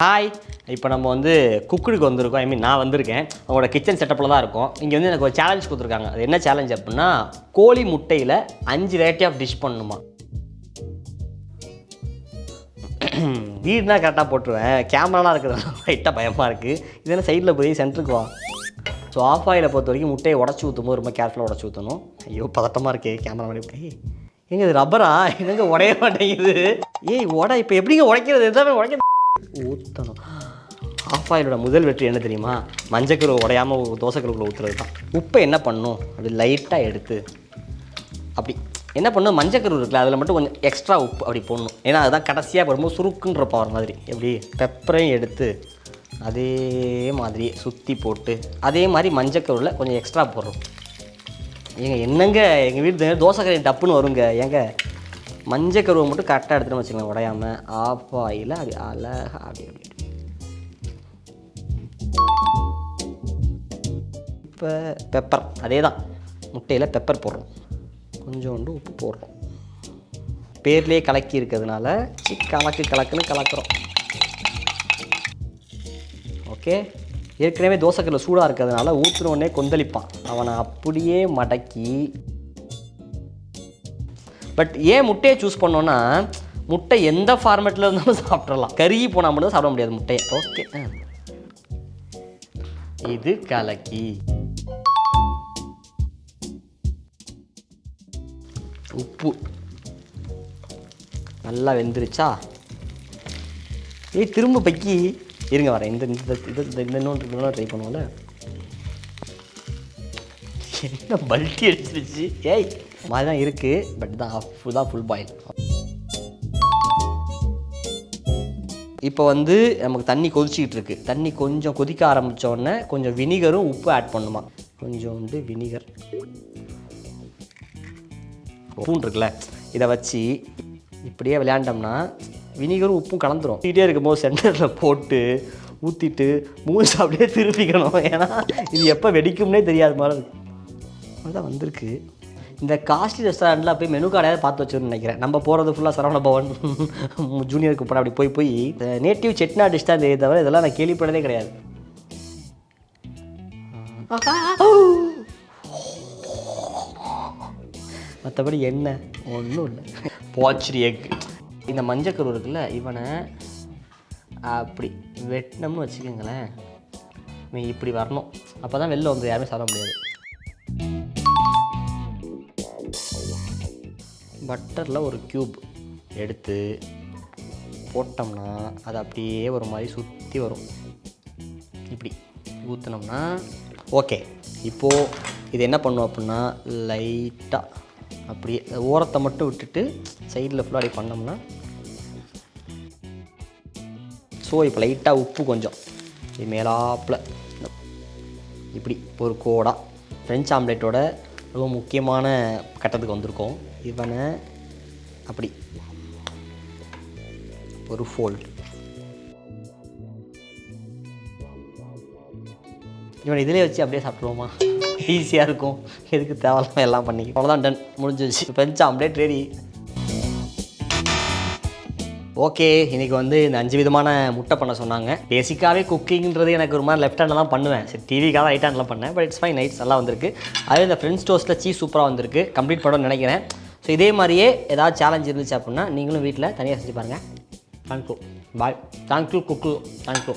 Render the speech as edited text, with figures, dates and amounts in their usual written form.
Hi, இப்போ நம்ம வந்து குக்குடுக்கு வந்திருக்கோம். ஐ மீன் நான் வந்திருக்கேன். அவங்களோட கிச்சன் செட்டப்பில் தான் இருக்கும். இங்கே வந்து எனக்கு ஒரு சேலஞ்ச் கொடுத்துருக்காங்க. அது என்ன சேலஞ்ச் அப்படின்னா, கோழி முட்டையில் 5 வெரைட்டி ஆஃப் டிஷ் பண்ணணுமா. வீடுனா கரெக்டாக போட்டுருவேன், கேமராலாம் இருக்கிறது லைட்டாக பயமாக இருக்குது. இதெல்லாம் சைடில் போய் சென்டருக்கு வா. ஸோ ஆஃப் ஆயிலை பொறுத்த வரைக்கும் முட்டையை உடச்சி ஊற்றும்போது ரொம்ப கேர்ஃபுல்லாக உடச்சி ஊற்றணும். ஐயோ பதட்டமாக இருக்கே கேமரா மாதிரி. எங்க இது ரப்பரா எங்க உடைய மாட்டேங்குது. இப்போ எப்படிங்க உடைக்கிறது? எதாவது உடைக்க ஊற்றணும். ஆஃப் ஆயிலோட முதல் வெற்றி என்ன தெரியுமா? மஞ்சக்கருவை உடையாமல் தோசைக்கருவுக்குள்ள ஊற்றுறது தான். உப்பை என்ன பண்ணணும், அப்படி லைட்டாக எடுத்து அப்படி என்ன பண்ணணும், மஞ்சக்கரு இருக்குல்ல அதில் மட்டும் கொஞ்சம் எக்ஸ்ட்ரா உப்பு அப்படி போடணும். ஏன்னா அதுதான் கடைசியாக போடும்போது சுருக்குன்ற பவர் மாதிரி. எப்படி பெப்பரையும் எடுத்து அதே மாதிரி சுற்றி போட்டு அதே மாதிரி மஞ்சக்கருவில் கொஞ்சம் எக்ஸ்ட்ரா போடுறோம். என்னங்க எங்கள் வீட்டு தோசைக்கறி டப்புன்னு வருங்க. மஞ்சக்கருவை மட்டும் கரெக்டாக எடுத்துகிட்டு வச்சுக்கலாம், உடையாமல். ஆஃப் ஆயில் அப்படி அழகாக அப்படி இப்போ பெப்பர் அதே தான், முட்டையில் பெப்பர் போடுறோம், கொஞ்சோண்டு உப்பு போடுறோம். பேர்லேயே கலக்கி இருக்கிறதுனால கலக்குன்னு கலக்கிறோம். ஓகே, ஏற்கனவே தோசைக்கல்ல சூடாக இருக்கிறதுனால ஊற்றுனோடனே கொந்தளிப்பான், அவனை அப்படியே மடக்கி. பட் ஏன் முட்டையை சூஸ் பண்ணோன்னா, முட்டை எந்த ஃபார்மேட்டில் இருந்தாலும் சாப்பிட்றலாம், கருகி போனால் மட்டும் சாப்பிட முடியாது முட்டையை. ஓகே, இது கலக்கி. உப்பு நல்லா வெந்துருச்சா? திரும்ப பக்கி இருங்க வரேன். இன்னொன்று ட்ரை பண்ணுவோம்ல. என்ன பல்ட்டி அடிச்சிருச்சு மாதிரி தான் இருக்குது. பட் தான் ஃபுல் பாயில். இப்போ வந்து நமக்கு தண்ணி கொதிச்சிக்கிட்டு இருக்குது. தண்ணி கொஞ்சம் கொதிக்க ஆரம்பித்தோடனே கொஞ்சம் வினிகரும் உப்பு ஆட் பண்ணுமா. கொஞ்சோண்டு வினிகர், பூண்டு இருக்குல்ல, இதை வச்சு இப்படியே விளையாண்டோம்னா வினிகரும் உப்பும் கலந்துரும். ஊற்றிட்டே இருக்கும்போது சென்டரில் போட்டு ஊற்றிட்டு மூஞ்சி அப்படியே திருப்பிக்கணும். ஏன்னா இது எப்போ வெடிக்கும்னே தெரியாத மாதிரி இருக்கு. அதுதான் வந்திருக்கு. இந்த காஸ்ட்லி ரெஸ்டாரண்ட்டில் போய் மெனு கார்டையாவது பார்த்து வச்சுருன்னு நினைக்கிறேன். நம்ம போகிறது ஃபுல்லாக சரவண பவன் ஜூனியருக்கு போட அப்படி போய் நேட்டிவ் செட்னா டிஷ் தான் தெரியுது தவிர இதெல்லாம் நான் கேள்விப்பட்டதே கிடையாது. மற்றபடி என்ன ஒன்றும் இல்லை. போச்டு எக். இந்த மஞ்சக்கரு இருக்குல்ல, இவனை அப்படி வெட்டினோம்னு வச்சுக்கோங்களேன், நீங்கள் இப்படி வரணும். அப்போ தான் வெளில வந்து யாருமே சாப்பிட முடியாது. பட்டரில் ஒரு க்யூப் எடுத்து போட்டோம்னா அது அப்படியே ஒரு மாதிரி சுற்றி வரும். இப்படி ஊற்றினோம்னா ஓகே. இப்போது இது என்ன பண்ணுவோம் அப்படின்னா, லைட்டாக அப்படியே ஓரத்தை மட்டும் விட்டுட்டு சைடில் ஃபுல்லாக அப்படி பண்ணோம்னா. ஸோ இப்போ லைட்டாக உப்பு கொஞ்சம் இது மேலாப்பில் இப்படி ஒரு கோடாக ஃப்ரெஞ்ச் ஆம்லேட்டோட ரொம்ப முக்கியமான கட்டத்துக்கு வந்திருக்கோம். இவனை அப்படி ஒரு ஃபோல்டு, இவனை இதிலே வச்சு அப்படியே சாப்பிடுவோமா, ஈஸியாக இருக்கும். எதுக்கு தேவையில்லாமல் எல்லாம் பண்ணி. அவ்வளோதான், டன், முடிஞ்சிச்சு. French omelette ready. ஓகே, இன்றைக்கி வந்து இந்த 5 விதமான முட்டை பண்ண சொன்னாங்க. பேசிக்காகவே குக்கிங்கிறது எனக்கு ஒரு மாதிரி லெஃப்ட் ஹேண்டில் தான் பண்ணுவேன். சரி, டிவிக்காக ரைட் ஹேண்டில் பண்ணேன். பட் இட்ஸ் ஃபைன், நைட்ஸ் நல்லா வந்திருக்கு. அதே இந்த ஃப்ரெண்ட்ஸ் டோஸ்ட்டில் சீஸ் சூப்பராக வந்திருக்கு. கம்ப்ளீட் பண்ணணும்னு நினைக்கிறேன். ஸோ இதே மாதிரியே ஏதாவது சேலஞ்ச் இருந்துச்சு அப்படின்னா நீங்களும் வீட்டில் தனியாக செஞ்சு பாருங்கள். தேங்க்யூ, பாய். தேங்க்யூ குக்கு, தேங்க்யூ.